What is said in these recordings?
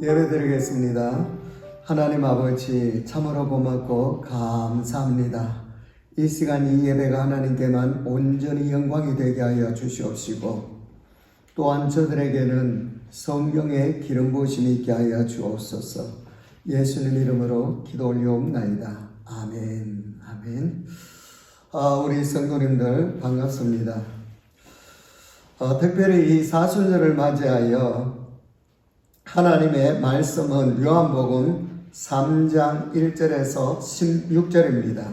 예배드리겠습니다. 하나님 아버지 참으로 고맙고 감사합니다. 이 시간 이 예배가 하나님께만 온전히 영광이 되게 하여 주시옵시고 또한 저들에게는 성령의 기름 부으심이 있게 하여 주옵소서. 예수님 이름으로 기도 올리옵나이다. 아멘. 아멘. 우리 성도님들 반갑습니다. 특별히 이 사순절을 맞이하여 하나님의 말씀은 요한복음 3장 1절에서 16절입니다.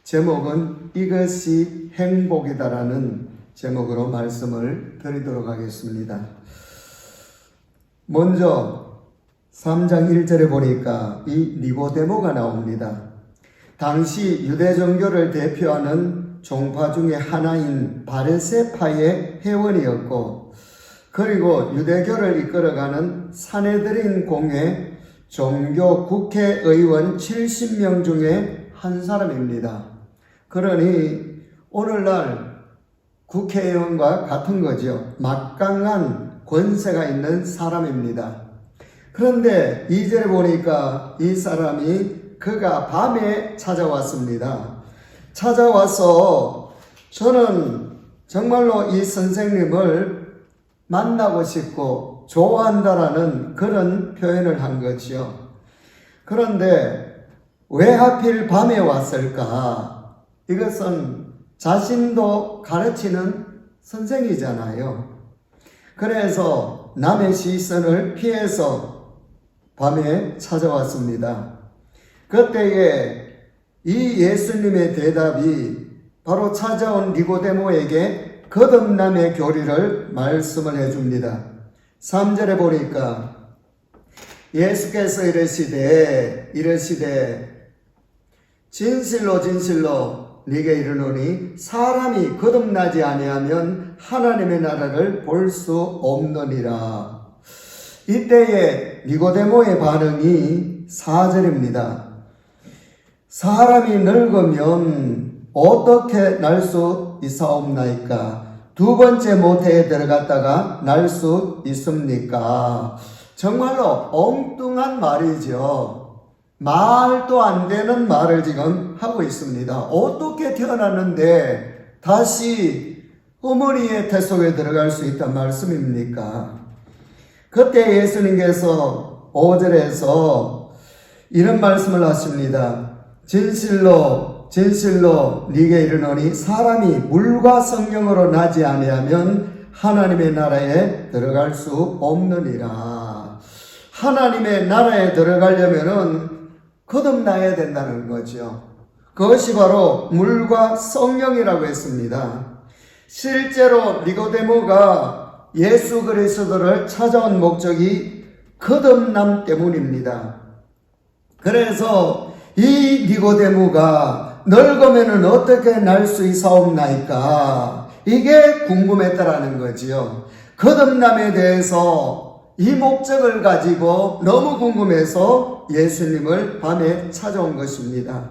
제목은 이것이 행복이다라는 제목으로 말씀을 드리도록 하겠습니다. 먼저 3장 1절에 보니까 이 니고데모가 나옵니다. 당시 유대 종교를 대표하는 종파 중에 하나인 바리새파의 회원이었고 그리고 유대교를 이끌어가는 사내들인 공회 종교 국회의원 70명 중에 한 사람입니다. 그러니 오늘날 국회의원과 같은 거죠. 막강한 권세가 있는 사람입니다. 그런데 2절에 보니까 이 사람이 그가 밤에 찾아왔습니다. 찾아와서 저는 정말로 이 선생님을 만나고 싶고 좋아한다라는 그런 표현을 한 거지요. 그런데 왜 하필 밤에 왔을까? 이것은 자신도 가르치는 선생이잖아요. 그래서 남의 시선을 피해서 밤에 찾아왔습니다. 그때에 이 예수님의 대답이 바로 찾아온 니고데모에게 거듭남의 교리를 말씀을 해줍니다. 3절에 보니까 예수께서 이르시되 진실로 진실로 네게 이르노니 사람이 거듭나지 아니하면 하나님의 나라를 볼 수 없느니라. 이때에 니고데모의 반응이 4절입니다. 사람이 늙으면 어떻게 날 수 있사옵나이까? 두 번째 모태에 들어갔다가 날 수 있습니까? 정말로 엉뚱한 말이죠. 말도 안 되는 말을 지금 하고 있습니다. 어떻게 태어났는데 다시 어머니의 태 속에 들어갈 수 있단 말씀입니까? 그때 예수님께서 5절에서 이런 말씀을 하십니다. 진실로 네게 이르노니 사람이 물과 성령으로 나지 아니하면 하나님의 나라에 들어갈 수 없느니라. 하나님의 나라에 들어가려면은 거듭나야 된다는 거죠. 그것이 바로 물과 성령이라고 했습니다. 실제로 니고데모가 예수 그리스도를 찾아온 목적이 거듭남 때문입니다. 그래서 이 니고데모가 늙으면은 어떻게 날 수 있사옵나이까? 이게 궁금했다라는 거지요. 거듭남에 대해서 이 목적을 가지고 너무 궁금해서 예수님을 밤에 찾아온 것입니다.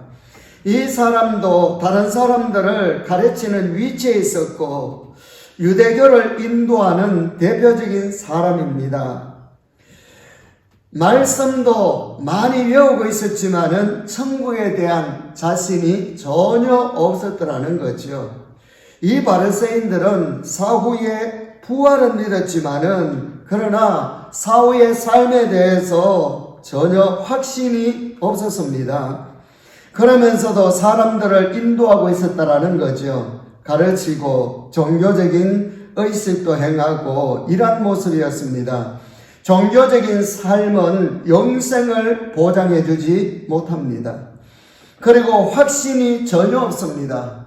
이 사람도 다른 사람들을 가르치는 위치에 있었고 유대교를 인도하는 대표적인 사람입니다. 말씀도 많이 외우고 있었지만은 천국에 대한 자신이 전혀 없었더라는 거죠. 이 바리새인들은 사후에 부활은 믿었지만은 그러나 사후의 삶에 대해서 전혀 확신이 없었습니다. 그러면서도 사람들을 인도하고 있었다라는 거죠. 가르치고 종교적인 의식도 행하고 이런 모습이었습니다. 종교적인 삶은 영생을 보장해 주지 못합니다. 그리고 확신이 전혀 없습니다.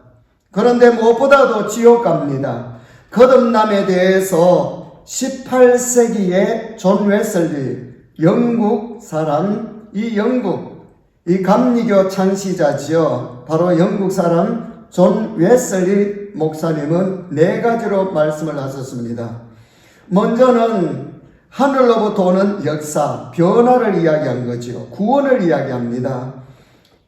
그런데 무엇보다도 지옥 갑니다. 거듭남에 대해서 18세기에 존 웨슬리, 영국 사람, 이 감리교 창시자지요. 바로 영국 사람 존 웨슬리 목사님은 4가지로 말씀을 하셨습니다. 먼저는 하늘로부터 오는 역사, 변화를 이야기한 거죠. 구원을 이야기합니다.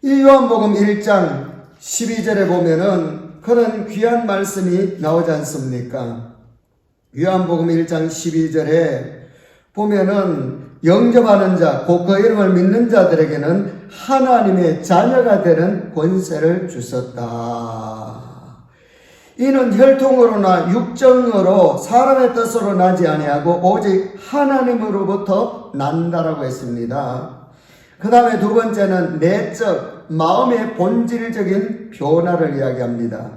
이 요한복음 1장 12절에 보면은 그런 귀한 말씀이 나오지 않습니까? 요한복음 1장 12절에 보면은 영접하는 자, 곧 그 이름을 믿는 자들에게는 하나님의 자녀가 되는 권세를 주셨다. 이는 혈통으로나 육정으로 사람의 뜻으로 나지 아니하고 오직 하나님으로부터 난다라고 했습니다. 그 다음에 두 번째는 내적, 마음의 본질적인 변화를 이야기합니다.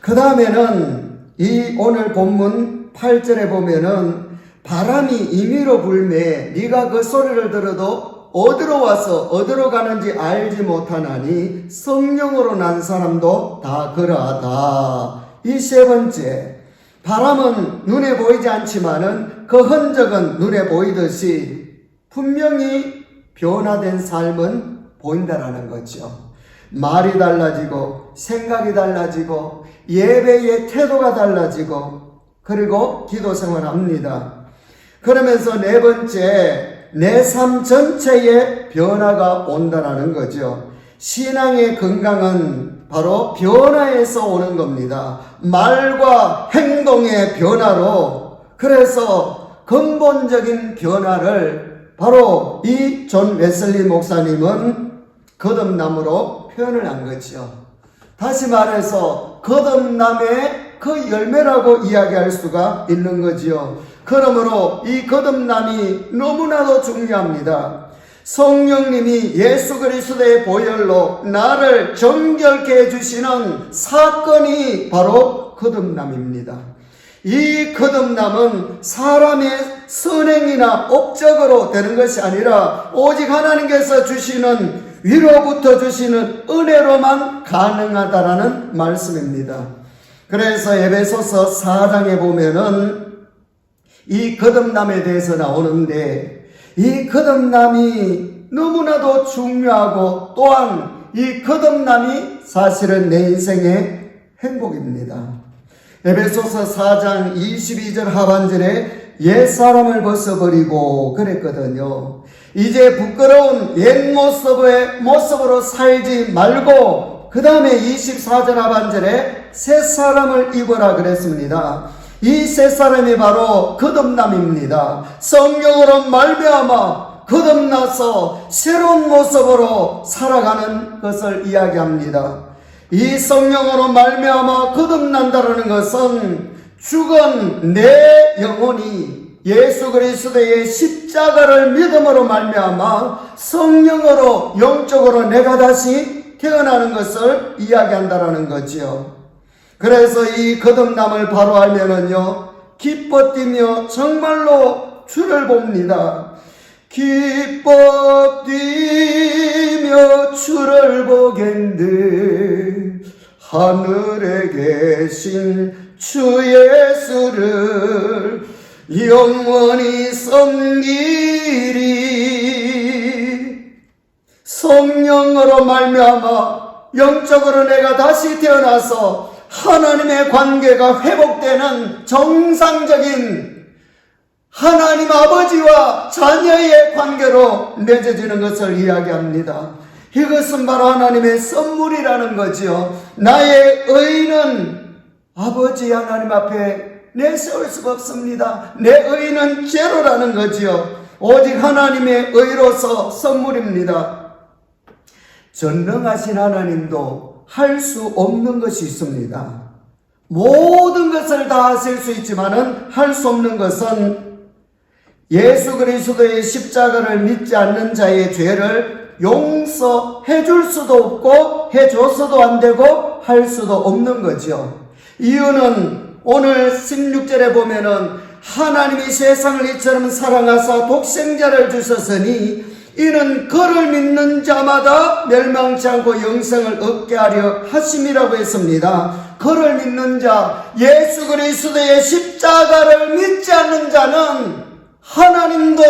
그 다음에는 이 오늘 본문 8절에 보면은 바람이 임의로 불매 네가 그 소리를 들어도 어디로 와서 어디로 가는지 알지 못하나니 성령으로 난 사람도 다 그러하다. 이 세 번째, 바람은 눈에 보이지 않지만은 그 흔적은 눈에 보이듯이 분명히 변화된 삶은 보인다라는 거죠. 말이 달라지고 생각이 달라지고 예배의 태도가 달라지고 그리고 기도 생활합니다. 그러면서 네 번째, 내 삶 전체에 변화가 온다라는 거죠. 신앙의 건강은 바로 변화에서 오는 겁니다. 말과 행동의 변화로, 그래서 근본적인 변화를 바로 이 존 웨슬리 목사님은 거듭남으로 표현을 한 거죠. 다시 말해서 거듭남의 그 열매라고 이야기할 수가 있는 거지요. 그러므로 이 거듭남이 너무나도 중요합니다. 성령님이 예수 그리스도의 보혈로 나를 정결케 해주시는 사건이 바로 거듭남입니다. 이 거듭남은 사람의 선행이나 업적으로 되는 것이 아니라 오직 하나님께서 주시는 위로부터 주시는 은혜로만 가능하다라는 말씀입니다. 그래서 에베소서 4장에 보면은 이 거듭남에 대해서 나오는데 이 거듭남이 너무나도 중요하고 또한 이 거듭남이 사실은 내 인생의 행복입니다. 에베소서 4장 22절 하반절에 옛사람을 벗어버리고 그랬거든요. 이제 부끄러운 옛 모습으로 살지 말고 그 다음에 24절 하반절에 새사람을 입어라 그랬습니다. 이 새사람이 바로 거듭남입니다. 성령으로 말미암아 거듭나서 새로운 모습으로 살아가는 것을 이야기합니다. 이 성령으로 말미암아 거듭난다는 것은 죽은 내 영혼이 예수 그리스도의 십자가를 믿음으로 말미암아 성령으로 영적으로 내가 다시 태어나는 것을 이야기한다는 거지요. 그래서 이 거듭남을 바로 알면은요, 기뻐 뛰며 정말로 주를 봅니다. 기뻐 뛰며 주를 보겠네. 하늘에 계신 주 예수를 영원히 섬기리. 성령으로 말미암아 영적으로 내가 다시 태어나서 하나님의 관계가 회복되는 정상적인 하나님 아버지와 자녀의 관계로 맺어지는 것을 이야기합니다. 이것은 바로 하나님의 선물이라는 거지요. 나의 의는 아버지 하나님 앞에 내세울 수가 없습니다. 내 의는 제로라는 거지요. 오직 하나님의 의로서 선물입니다. 전능하신 하나님도 할 수 없는 것이 있습니다. 모든 것을 다 하실 수 있지만은 할 수 없는 것은 예수 그리스도의 십자가를 믿지 않는 자의 죄를 용서해 줄 수도 없고 해줘서도 안 되고 할 수도 없는 거죠. 이유는 오늘 16절에 보면은 하나님이 세상을 이처럼 사랑하사 독생자를 주셨으니 이는 그를 믿는 자마다 멸망치 않고 영생을 얻게 하려 하심이라고 했습니다. 그를 믿는 자, 예수 그리스도의 십자가를 믿지 않는 자는 하나님도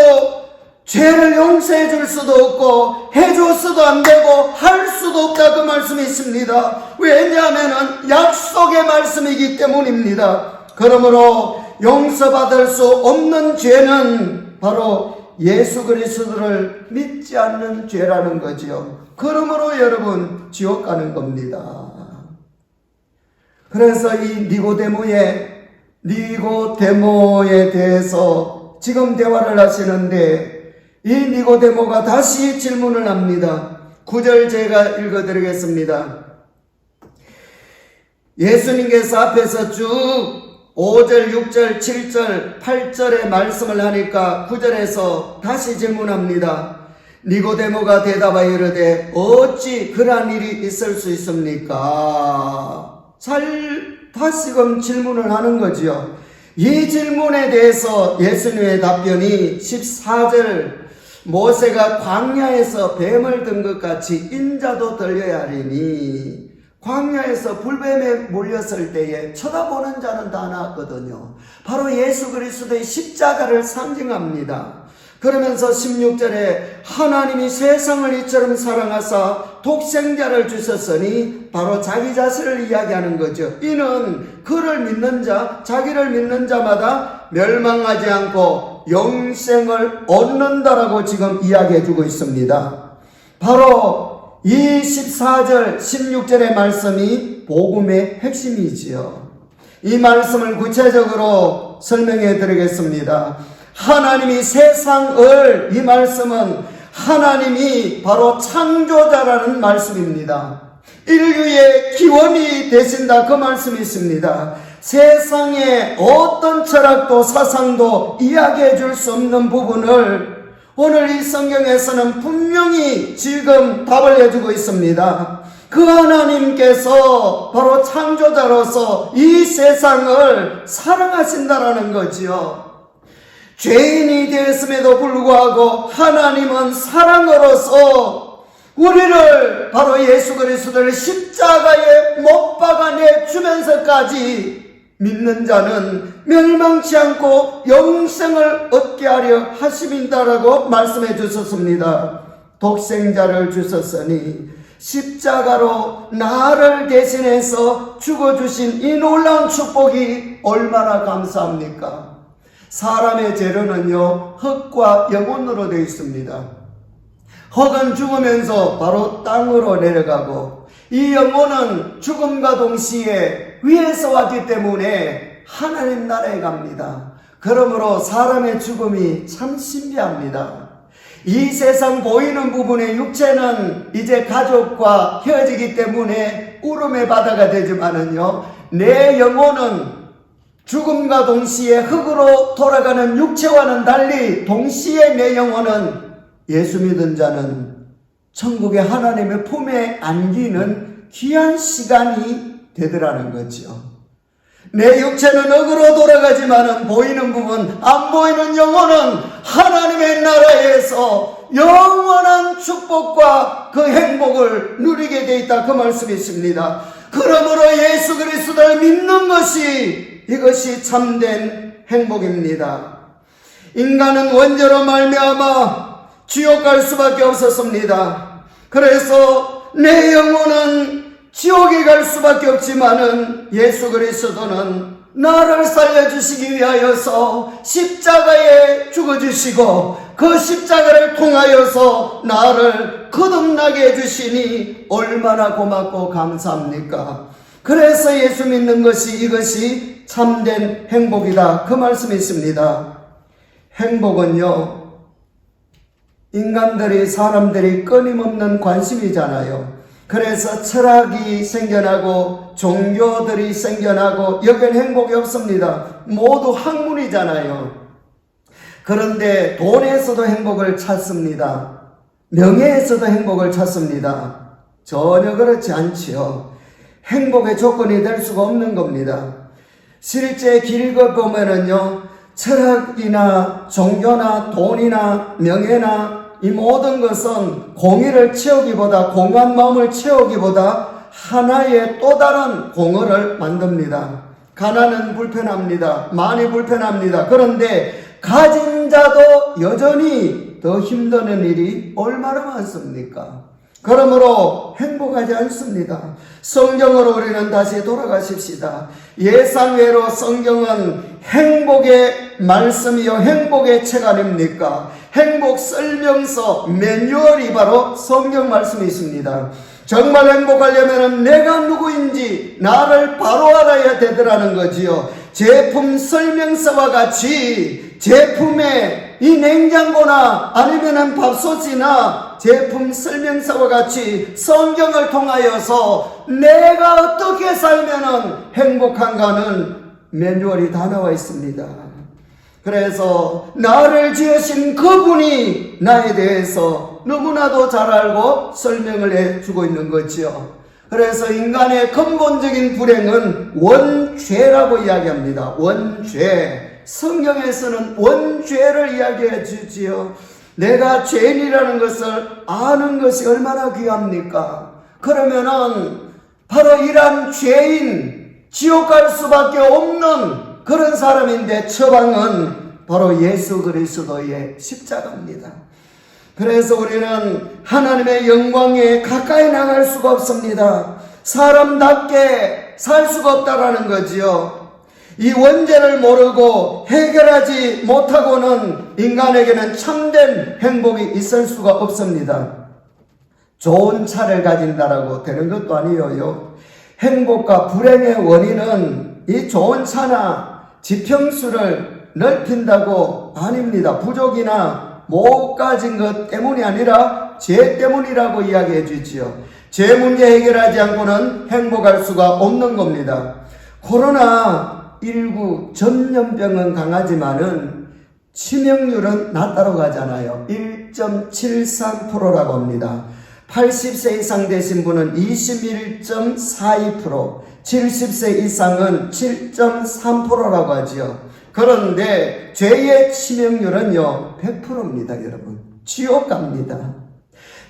죄를 용서해 줄 수도 없고 해줬어도 안 되고 할 수도 없다 그 말씀이 있습니다. 왜냐하면 약속의 말씀이기 때문입니다. 그러므로 용서받을 수 없는 죄는 바로 예수 그리스도를 믿지 않는 죄라는 거지요. 그러므로 여러분 지옥 가는 겁니다. 그래서 이 니고데모에 대해서 지금 대화를 하시는데 이 니고데모가 다시 질문을 합니다. 9절 제가 읽어드리겠습니다. 예수님께서 앞에서 쭉 5절, 6절, 7절, 8절의 말씀을 하니까 9절에서 다시 질문합니다. 니고데모가 대답하여 이르되 어찌 그러한 일이 있을 수 있습니까? 다시금 질문을 하는 거지요. 이 질문에 대해서 예수님의 답변이 14절 모세가 광야에서 뱀을 든 것 같이 인자도 들려야 하리니 광야에서 불뱀에 몰렸을 때에 쳐다보는 자는 다 나왔거든요. 바로 예수 그리스도의 십자가를 상징합니다. 그러면서 16절에 하나님이 세상을 이처럼 사랑하사 독생자를 주셨으니 바로 자기 자신을 이야기하는 거죠. 이는 그를 믿는 자, 자기를 믿는 자마다 멸망하지 않고 영생을 얻는다라고 지금 이야기해 주고 있습니다. 바로 이 14절, 16절의 말씀이 복음의 핵심이지요. 이 말씀을 구체적으로 설명해 드리겠습니다. 하나님이 세상을, 이 말씀은 하나님이 바로 창조자라는 말씀입니다. 인류의 기원이 되신다, 그 말씀이 있습니다. 세상에 어떤 철학도 사상도 이야기해 줄 수 없는 부분을 오늘 이 성경에서는 분명히 지금 답을 해주고 있습니다. 그 하나님께서 바로 창조자로서 이 세상을 사랑하신다라는 거지요. 죄인이 되었음에도 불구하고 하나님은 사랑으로서 우리를 바로 예수 그리스도를 십자가에 못 박아내 주면서까지 믿는 자는 멸망치 않고 영생을 얻게 하려 하심인다라고 말씀해 주셨습니다. 독생자를 주셨으니 십자가로 나를 대신해서 죽어주신 이 놀라운 축복이 얼마나 감사합니까? 사람의 재료는요, 흙과 영혼으로 되어 있습니다. 흙은 죽으면서 바로 땅으로 내려가고 이 영혼은 죽음과 동시에 위에서 왔기 때문에 하나님 나라에 갑니다. 그러므로 사람의 죽음이 참 신비합니다. 이 세상 보이는 부분의 육체는 이제 가족과 헤어지기 때문에 울음의 바다가 되지만은요, 내 영혼은 죽음과 동시에 흙으로 돌아가는 육체와는 달리 동시에 내 영혼은 예수 믿은 자는 천국의 하나님의 품에 안기는 귀한 시간이 되더라는 거죠. 내 육체는 흙으로 돌아가지만은 보이는 부분, 안 보이는 영혼은 하나님의 나라에서 영원한 축복과 그 행복을 누리게 돼 있다, 그 말씀이 있습니다. 그러므로 예수 그리스도를 믿는 것이, 이것이 참된 행복입니다. 인간은 원죄로 말미암아 지옥 갈 수밖에 없었습니다. 그래서 내 영혼은 지옥에 갈 수밖에 없지만은 예수 그리스도는 나를 살려주시기 위하여서 십자가에 죽어주시고 그 십자가를 통하여서 나를 거듭나게 해주시니 얼마나 고맙고 감사합니까? 그래서 예수 믿는 것이, 이것이 참된 행복이다, 그 말씀이 있습니다. 행복은요, 인간들이, 사람들이 끊임없는 관심이잖아요. 그래서 철학이 생겨나고 종교들이 생겨나고 여기는 행복이 없습니다. 모두 학문이잖아요. 그런데 돈에서도 행복을 찾습니다. 명예에서도 행복을 찾습니다. 전혀 그렇지 않지요. 행복의 조건이 될 수가 없는 겁니다. 실제 길 읽어보면은요, 철학이나 종교나 돈이나 명예나 이 모든 것은 공의를 채우기보다, 공한 마음을 채우기보다 하나의 또 다른 공허를 만듭니다. 가난은 불편합니다. 많이 불편합니다. 그런데 가진 자도 여전히 더 힘드는 일이 얼마나 많습니까? 그러므로 행복하지 않습니다. 성경으로 우리는 다시 돌아가십시다. 예상외로 성경은 행복의 말씀이요, 행복의 책 아닙니까? 행복 설명서, 매뉴얼이 바로 성경 말씀이 있습니다. 정말 행복하려면 내가 누구인지 나를 바로 알아야 되더라는 거지요. 제품 설명서와 같이 제품의 이 냉장고나 아니면은 밥솥이나 제품 설명서와 같이 성경을 통하여서 내가 어떻게 살면은 행복한가는 매뉴얼이 다 나와 있습니다. 그래서 나를 지으신 그분이 나에 대해서 너무나도 잘 알고 설명을 해주고 있는 거지요. 그래서 인간의 근본적인 불행은 원죄라고 이야기합니다. 원죄. 성경에서는 원죄를 이야기해 주지요. 내가 죄인이라는 것을 아는 것이 얼마나 귀합니까? 그러면은 바로 이러한 죄인, 지옥 갈 수밖에 없는 그런 사람인데 처방은 바로 예수 그리스도의 십자가입니다. 그래서 우리는 하나님의 영광에 가까이 나갈 수가 없습니다. 사람답게 살 수가 없다라는 거지요. 이 원죄를 모르고 해결하지 못하고는 인간에게는 참된 행복이 있을 수가 없습니다. 좋은 차를 가진다라고 되는 것도 아니에요. 행복과 불행의 원인은 이 좋은 차나 지평수를 넓힌다고 아닙니다. 부족이나 못 가진 것 때문이 아니라 죄 때문이라고 이야기해 주지요. 죄 문제 해결하지 않고는 행복할 수가 없는 겁니다. 코로나19 전염병은 강하지만은 치명률은 낮다고 하잖아요. 1.73%라고 합니다. 80세 이상 되신 분은 21.42%, 70세 이상은 7.3%라고 하지요. 그런데 죄의 치명률은요 100%입니다. 여러분 지옥 갑니다.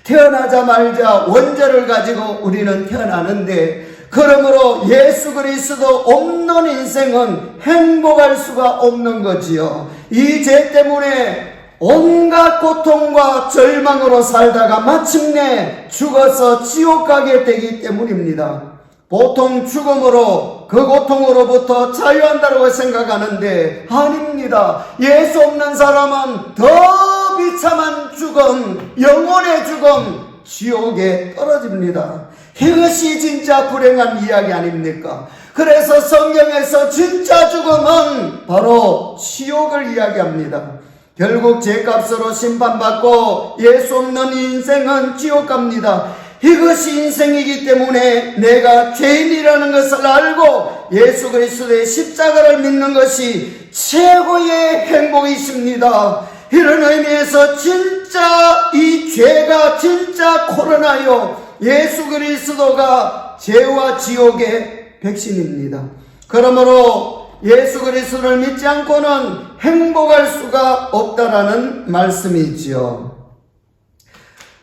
태어나자마자 원죄를 가지고 우리는 태어나는데, 그러므로 예수 그리스도 없는 인생은 행복할 수가 없는 거지요. 이 죄 때문에 온갖 고통과 절망으로 살다가 마침내 죽어서 지옥 가게 되기 때문입니다. 보통 죽음으로 그 고통으로부터 자유한다고 생각하는데 아닙니다. 예수 없는 사람은 더 비참한 죽음, 영혼의 죽음, 지옥에 떨어집니다. 이것이 진짜 불행한 이야기 아닙니까? 그래서 성경에서 진짜 죽음은 바로 지옥을 이야기합니다. 결국 죄값으로 심판받고 예수 없는 인생은 지옥 갑니다. 이것이 인생이기 때문에 내가 죄인이라는 것을 알고 예수 그리스도의 십자가를 믿는 것이 최고의 행복이십니다. 이런 의미에서 진짜 이 죄가 진짜 코로나요, 예수 그리스도가 죄와 지옥의 백신입니다. 그러므로 예수 그리스도를 믿지 않고는 행복할 수가 없다라는 말씀이지요.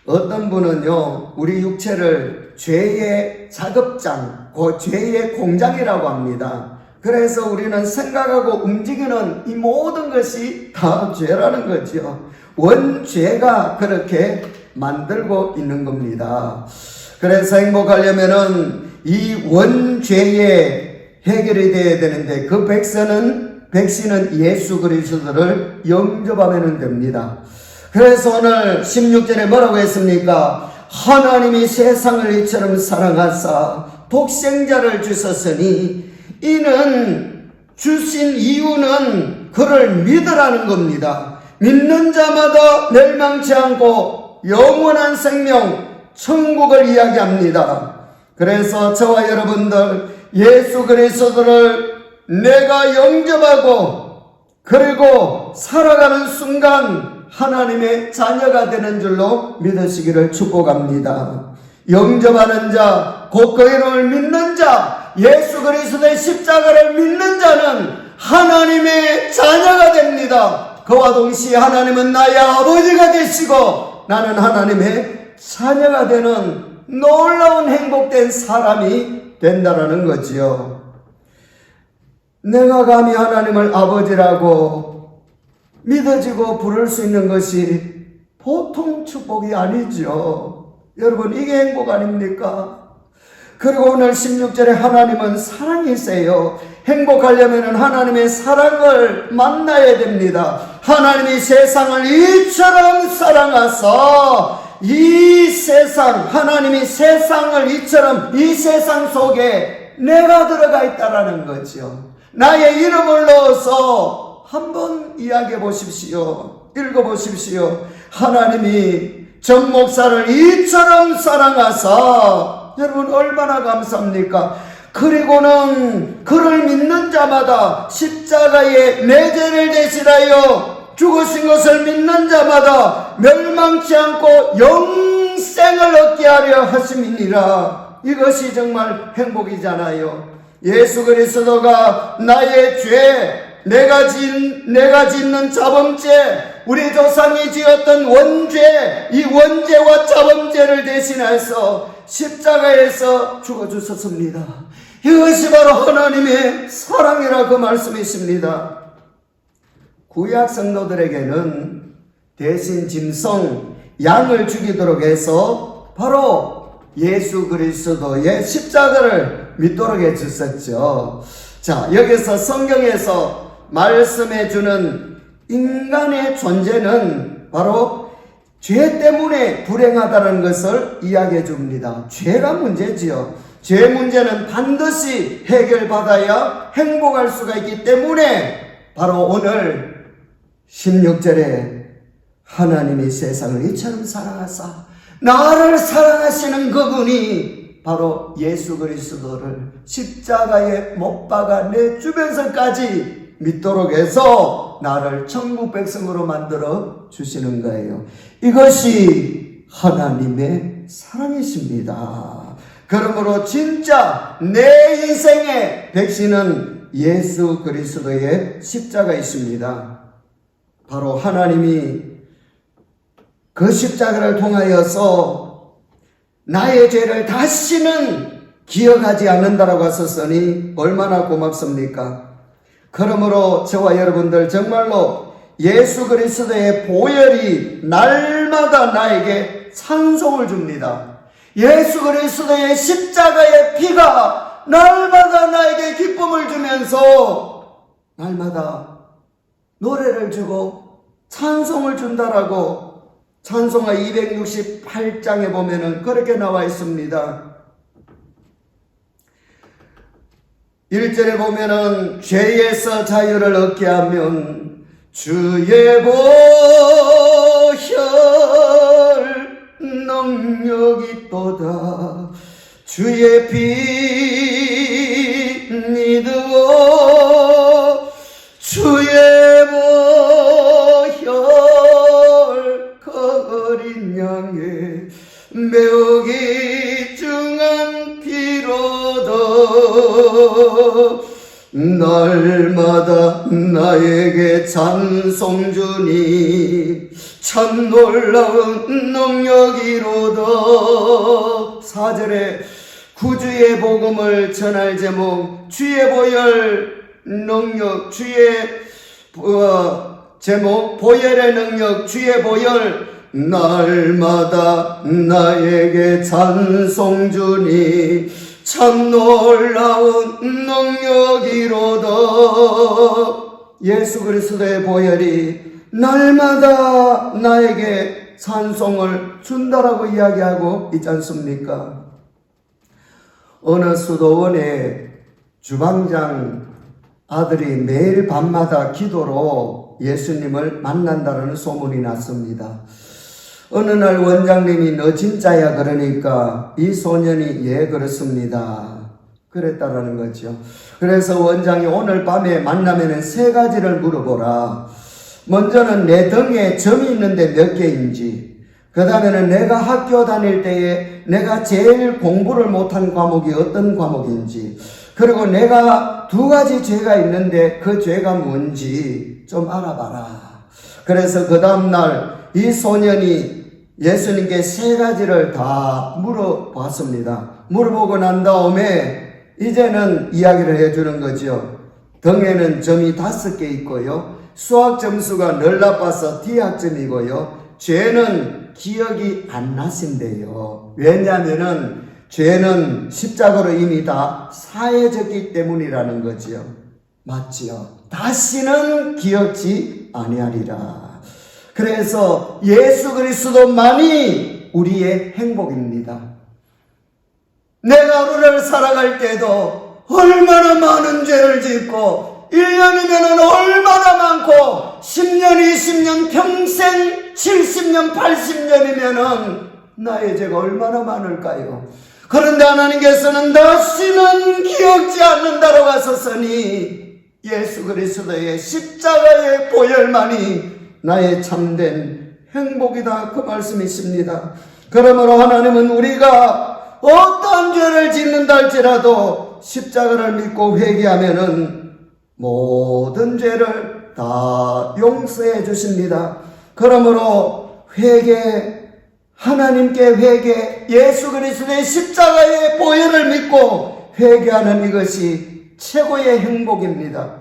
어떤 분은요, 우리 육체를 죄의 작업장, 죄의 공장이라고 합니다. 그래서 우리는 생각하고 움직이는 이 모든 것이 다 죄라는 거죠. 원죄가 그렇게 만들고 있는 겁니다. 그래서 행복하려면은 이 원죄의 해결이 되어야 되는데, 그 백신은 예수 그리스도를 영접하면 됩니다. 그래서 오늘 16절에 뭐라고 했습니까? 하나님이 세상을 이처럼 사랑하사 독생자를 주셨으니 이는 주신 이유는 그를 믿으라는 겁니다. 믿는 자마다 멸망치 않고 영원한 생명, 천국을 이야기합니다. 그래서 저와 여러분들 예수 그리스도를 내가 영접하고 그리고 살아가는 순간 하나님의 자녀가 되는 줄로 믿으시기를 축복합니다. 영접하는 자, 곧 그 이름을 믿는 자, 예수 그리스도의 십자가를 믿는 자는 하나님의 자녀가 됩니다. 그와 동시에 하나님은 나의 아버지가 되시고 나는 하나님의 자녀가 되는 놀라운 행복된 사람이 된다라는 거지요. 내가 감히 하나님을 아버지라고 믿어지고 부를 수 있는 것이 보통 축복이 아니죠. 여러분, 이게 행복 아닙니까? 그리고 오늘 16절에 하나님은 사랑이세요. 행복하려면 하나님의 사랑을 만나야 됩니다. 하나님이 세상을 이처럼 사랑하사 이 세상, 하나님이 세상을 이처럼 이 세상 속에 내가 들어가 있다라는 거죠. 나의 이름을 넣어서 한번 이야기해 보십시오. 읽어 보십시오. 하나님이 정 목사를 이처럼 사랑하사, 여러분 얼마나 감사합니까? 그리고는 그를 믿는 자마다 십자가에 내 죄를 대신하여 죽으신 것을 믿는 자마다 멸망치 않고 영생을 얻게 하려 하심이니라. 이것이 정말 행복이잖아요. 예수 그리스도가 나의 죄, 내가 짓는 자범죄, 우리 조상이 지었던 원죄, 이 원죄와 자범죄를 대신해서 십자가에서 죽어주셨습니다. 이것이 바로 하나님의 사랑이라 그 말씀이십니다. 구약 성도들에게는 대신 짐승, 양을 죽이도록 해서 바로 예수 그리스도의 십자가를 믿도록 해주셨죠. 자, 여기서 성경에서 말씀해 주는 인간의 존재는 바로 죄 때문에 불행하다는 것을 이야기해 줍니다. 죄가 문제지요. 죄 문제는 반드시 해결받아야 행복할 수가 있기 때문에 바로 오늘 16절에 하나님이 세상을 이처럼 사랑하사, 나를 사랑하시는 그분이 바로 예수 그리스도를 십자가에 못 박아 내주면서까지 믿도록 해서 나를 천국 백성으로 만들어 주시는 거예요. 이것이 하나님의 사랑이십니다. 그러므로 진짜 내 인생의 백신은 예수 그리스도의 십자가이십니다. 바로 하나님이 그 십자가를 통하여서 나의 죄를 다시는 기억하지 않는다라고 하셨으니 얼마나 고맙습니까? 그러므로 저와 여러분들 정말로 예수 그리스도의 보혈이 날마다 나에게 찬송을 줍니다. 예수 그리스도의 십자가의 피가 날마다 나에게 기쁨을 주면서 날마다 노래를 주고 찬송을 준다라고 찬송가 268장에 보면은 그렇게 나와 있습니다. 1절에 보면은 죄에서 자유를 얻게 하면 주의 보혈 능력이 있도다. 주의 피 믿어 주의 보혈 그 어린 양의 매우 귀중한 피로다. 날마다 나에게 찬송 주니 참 놀라운 능력이로다. 4절에 구주의 복음을 전할 제목, 주의 보혈 능력, 제목 보혈의 능력, 주의 보혈 날마다 나에게 찬송 주니 참 놀라운 능력이로다. 예수 그리스도의 보혈이 날마다 나에게 찬송을 준다라고 이야기하고 있지 않습니까? 어느 수도원의 주방장 아들이 매일 밤마다 기도로 예수님을 만난다는 소문이 났습니다. 어느 날 원장님이 너 진짜야 그러니까 이 소년이 예 그렇습니다 그랬다라는 거죠. 그래서 원장이 오늘 밤에 만나면은 3가지를 물어보라. 먼저는 내 등에 점이 있는데 몇 개인지, 그 다음에는 내가 학교 다닐 때에 내가 제일 공부를 못한 과목이 어떤 과목인지, 그리고 내가 2가지 죄가 있는데 그 죄가 뭔지 좀 알아봐라. 그래서 그 다음날 이 소년이 예수님께 3가지를 다 물어봤습니다. 물어보고 난 다음에 이제는 이야기를 해주는 거죠. 등에는 점이 5개 있고요. 수학 점수가 늘 나빠서 D학점이고요. 죄는 기억이 안 나신대요. 왜냐하면은 죄는 십자가로 이미 다 사해졌기 때문이라는 거지요. 맞지요? 다시는 기억지 아니하리라. 그래서 예수 그리스도만이 우리의 행복입니다. 내가 하루를 살아갈 때도 얼마나 많은 죄를 짓고 1년이면 얼마나 많고 10년, 20년, 평생 70년, 80년이면 나의 죄가 얼마나 많을까요? 그런데 하나님께서는 다시는 기억지 않는다고 하셨으니 예수 그리스도의 십자가의 보혈만이 나의 참된 행복이다, 그 말씀이십니다. 그러므로 하나님은 우리가 어떤 죄를 짓는다 할지라도 십자가를 믿고 회개하면은 모든 죄를 다 용서해 주십니다. 그러므로 하나님께 회개, 예수 그리스도의 십자가의 보혈을 믿고 회개하는 이것이 최고의 행복입니다.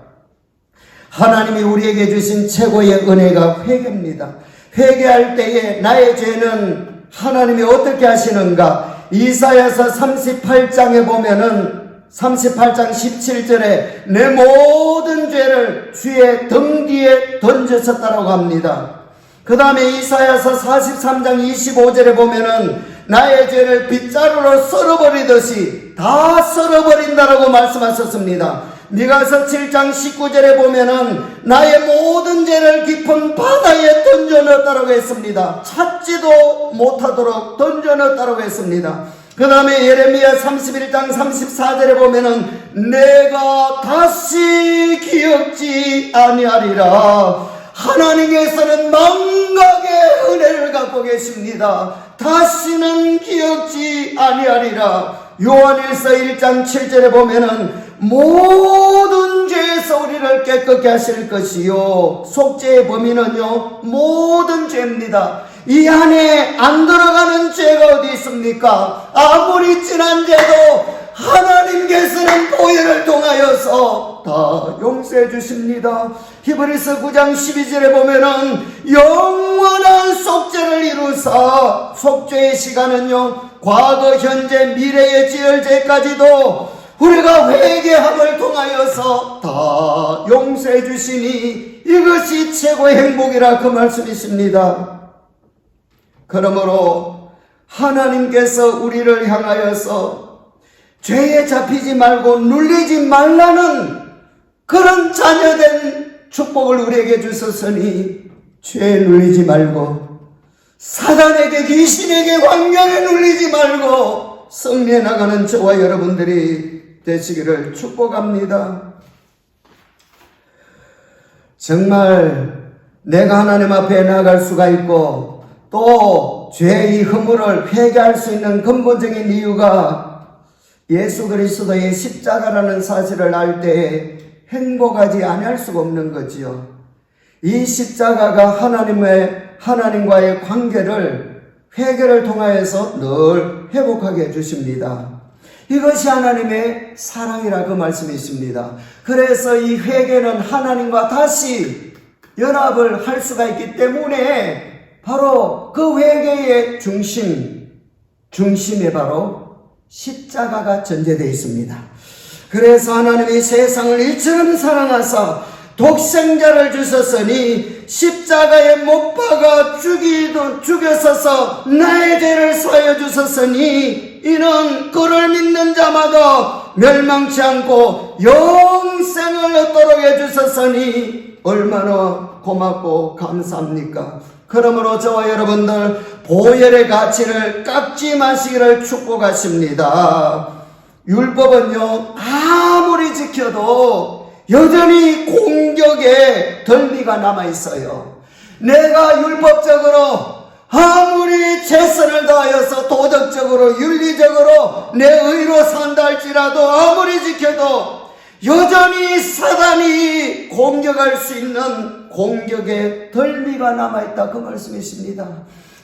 하나님이 우리에게 주신 최고의 은혜가 회개입니다. 회개할 때에 나의 죄는 하나님이 어떻게 하시는가? 이사야서 38장에 보면은 38장 17절에 내 모든 죄를 주의 등 뒤에 던졌었다라고 합니다. 그 다음에 이사야서 43장 25절에 보면은 나의 죄를 빗자루로 썰어버리듯이 다 썰어버린다라고 말씀하셨습니다. 미가서 7장 19절에 보면은 나의 모든 죄를 깊은 바다에 던져넣었다라고 했습니다. 찾지도 못하도록 던져넣었다라고 했습니다. 그 다음에 예레미야 31장 34절에 보면은 내가 다시 기억지 아니하리라. 하나님께서는 망각의 은혜를 갖고 계십니다. 다시는 기억지 아니하리라. 요한일서 1장 7절에 보면은 모든 죄에서 우리를 깨끗게 하실 것이요 속죄의 범위는요 모든 죄입니다. 이 안에 안 들어가는 죄가 어디 있습니까? 아무리 진한 죄도 하나님께서는 보혈을 통하여서 다 용서해 주십니다. 히브리서 9장 12절에 보면은 영원한 속죄를 이루사, 속죄의 시간은요 과거, 현재, 미래의 지을 죄까지도 우리가 회개함을 통하여서 다 용서해 주시니 이것이 최고의 행복이라 그 말씀이십니다. 그러므로 하나님께서 우리를 향하여서 죄에 잡히지 말고 눌리지 말라는 그런 자녀된 축복을 우리에게 주셨으니 죄에 눌리지 말고 사단에게, 귀신에게, 광경에 눌리지 말고 승리해 나가는 저와 여러분들이 되시기를 축복합니다. 정말 내가 하나님 앞에 나아갈 수가 있고 또 죄의 허물을 회개할 수 있는 근본적인 이유가 예수 그리스도의 십자가라는 사실을 알 때 행복하지 아니할 수가 없는 거지요. 이 십자가가 하나님과의 관계를 회개를 통하여서 늘 회복하게 해주십니다. 이것이 하나님의 사랑이라 그 말씀이십니다. 그래서 이 회개는 하나님과 다시 연합을 할 수가 있기 때문에 바로 그 회개의 중심에 바로 십자가가 전제되어 있습니다. 그래서 하나님이 세상을 이처럼 사랑하사 독생자를 주셨으니 십자가에 못 박아 죽여서서 나의 죄를 사하여 주셨으니 이는 그를 믿는 자마다 멸망치 않고 영생을 얻도록 해주셨으니 얼마나 고맙고 감사합니까? 그러므로 저와 여러분들 보혈의 가치를 깎지 마시기를 축복하십니다. 율법은요 아무리 지켜도 여전히 공격의 덜미가 남아있어요. 내가 율법적으로 아무리 최선을 다하여서 도덕적으로 윤리적으로 내 의로 산다 할지라도 아무리 지켜도 여전히 사단이 공격할 수 있는 공격의 덜미가 남아있다 그 말씀이십니다.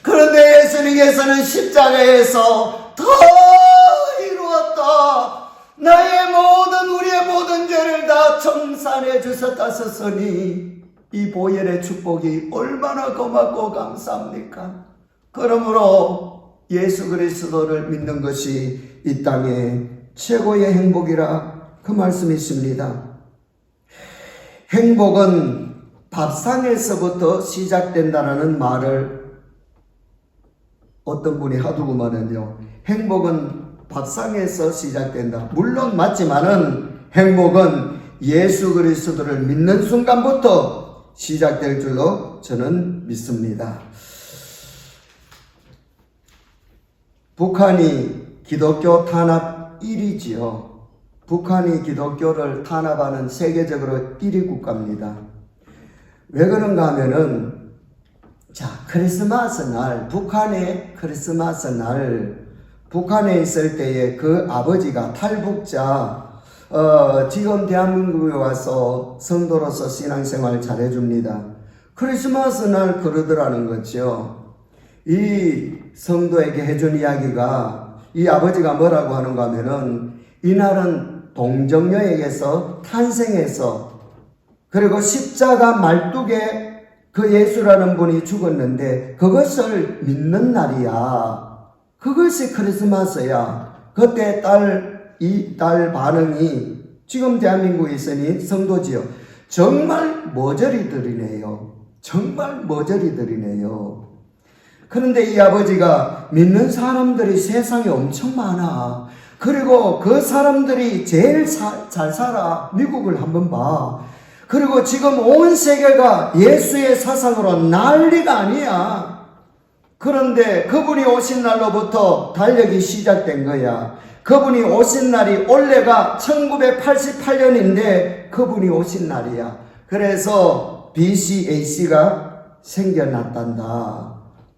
그런데 예수님께서는 십자가에서 다 이루었다, 우리의 모든 죄를 다 청산해 주셨다 하셨으니 이 보혈의 축복이 얼마나 고맙고 감사합니까? 그러므로 예수 그리스도를 믿는 것이 이 땅의 최고의 행복이라 그 말씀이십니다. 행복은 밥상에서부터 시작된다라는 말을 어떤 분이 하두고만은요, 행복은 밥상에서 시작된다. 물론 맞지만은 행복은 예수 그리스도를 믿는 순간부터 시작될 줄로 저는 믿습니다. 북한이 기독교 탄압 1위지요. 북한이 기독교를 탄압하는 세계적으로 1위 국가입니다. 왜 그런가 하면은, 자, 크리스마스 날, 북한의 크리스마스 날, 북한에 있을 때에 그 아버지가 탈북자, 지금 대한민국에 와서 성도로서 신앙생활 잘해줍니다. 크리스마스 날 그러더라는 거죠. 이 성도에게 해준 이야기가, 이 아버지가 뭐라고 하는가 하면은, 이날은 동정녀에게서 탄생해서, 그리고 십자가 말뚝에 그 예수라는 분이 죽었는데 그것을 믿는 날이야. 그것이 크리스마스야. 그때 이 딸 반응이 지금 대한민국에 있으니 성도지요. 정말 머저리 들이네요. 정말 머저리 들이네요. 그런데 이 아버지가 믿는 사람들이 세상에 엄청 많아. 그리고 그 사람들이 제일 잘 살아. 미국을 한번 봐. 그리고 지금 온 세계가 예수의 사상으로 난리가 아니야. 그런데 그분이 오신 날로부터 달력이 시작된 거야. 그분이 오신 날이 올해가 1988년인데 그분이 오신 날이야. 그래서 BCAC가 생겨났단다.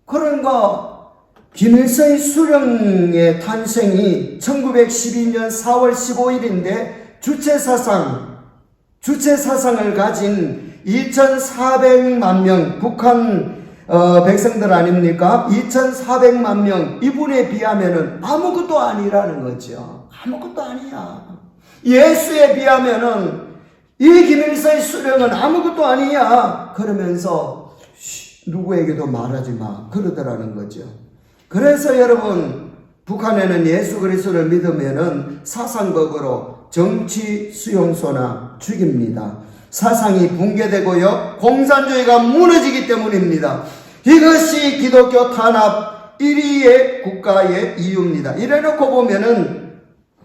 그런가 김일성의 수령의 탄생이 1912년 4월 15일인데 주체사상을 가진 2,400만 명 북한 백성들 아닙니까? 2,400만 명, 이분에 비하면은 아무것도 아니라는 거죠. 아무것도 아니야. 예수에 비하면은 이 김일성의 수령은 아무것도 아니야. 그러면서 누구에게도 말하지 마. 그러더라는 거죠. 그래서 여러분, 북한에는 예수 그리스도를 믿으면은 사상법으로 정치 수용소나 죽입니다. 사상이 붕괴되고요, 공산주의가 무너지기 때문입니다. 이것이 기독교 탄압 1위의 국가의 이유입니다. 이래놓고 보면은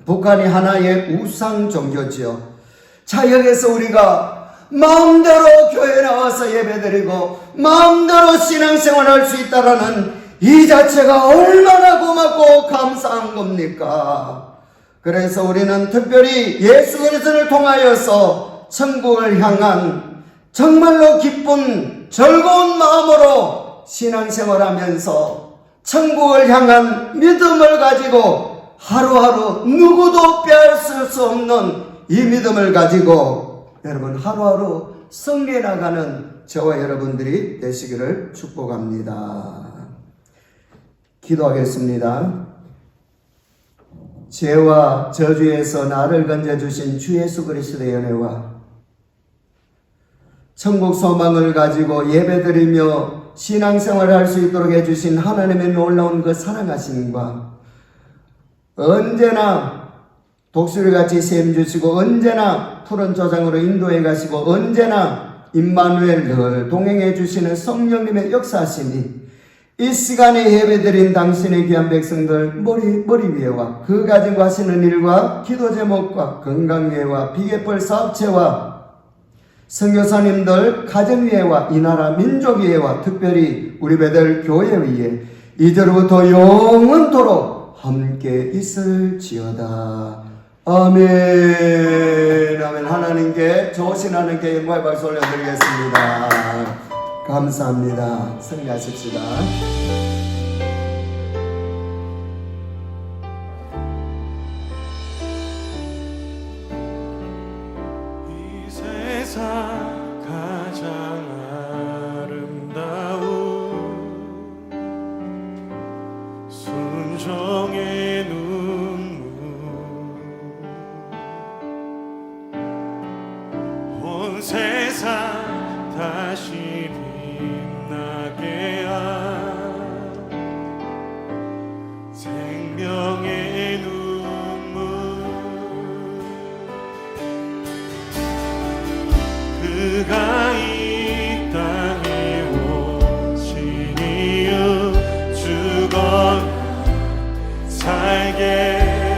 북한이 하나의 우상 종교지요. 자, 여기서 우리가 마음대로 교회 나와서 예배드리고 마음대로 신앙생활 할 수 있다라는 이 자체가 얼마나 고맙고 감사한 겁니까? 그래서 우리는 특별히 예수 그리스도를 통하여서 천국을 향한 정말로 기쁜 즐거운 마음으로 신앙생활하면서 천국을 향한 믿음을 가지고 하루하루 누구도 빼앗을 수 없는 이 믿음을 가지고 여러분 하루하루 승리해 나가는 저와 여러분들이 되시기를 축복합니다. 기도하겠습니다. 죄와 저주에서 나를 건져주신 주 예수 그리스도의 은혜와 천국 소망을 가지고 예배드리며 신앙생활을 할 수 있도록 해주신 하나님의 놀라운 그 사랑하심과 언제나 독수리같이 셈 주시고 언제나 푸른 조장으로 인도해 가시고 언제나 임마누엘 늘 동행해 주시는 성령님의 역사하심이 이 시간에 예배드린 당신의 귀한 백성들 머리 위에와 그 가지고 하시는 일과 기도 제목과 건강위에와 비계벌 사업체와 선교사님들 가정위에와 이 나라 민족위에와 특별히 우리 배들 교회 위에 이제로부터 영원토록 함께 있을지어다. 아멘. 아멘. 하나님께 좋으신 하나님께 영광의 박수 올려드리겠습니다. 감사합니다. 승리하십시다. 이 세상 가장 아름다운 순종의 눈물 온 세상 다시 빛나게 한 생명의 눈물 그가 이 땅에 오신 이유 죽어 살게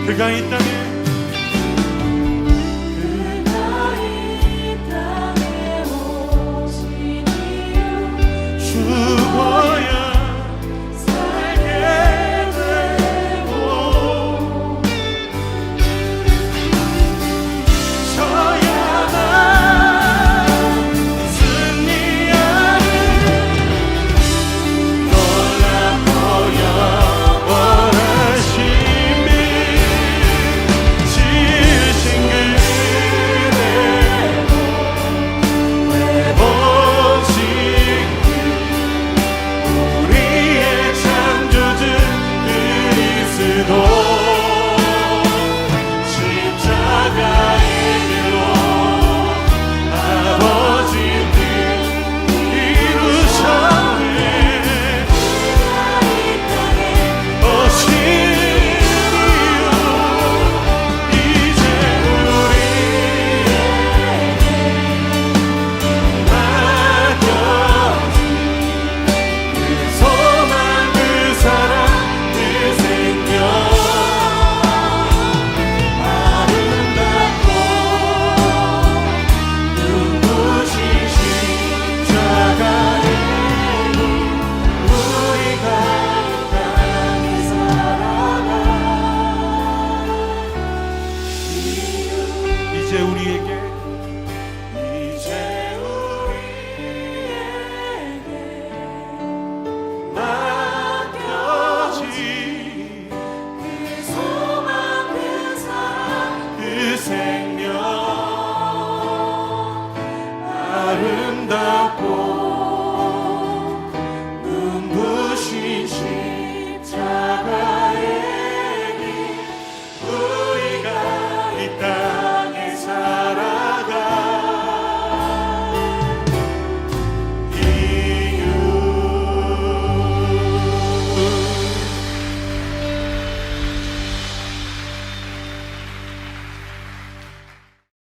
그가 이 땅에 죽어야 살게 되고 져야만 승리하는 놀랍고 영원하신 미 지으신 그대로 회복시 우리의 창조주 그리스도 십자가의 길로 아버지 뜻 이루셨네. 오신 이유 이제 우리에게 맡겨진 그 소망 그 사랑 그 생명 아름답고 눈부신 십자가의 길 우리가 이 땅에 살아가 이제 우리에게 맡겨진 그 소망 그 사랑 그 생명 아름답고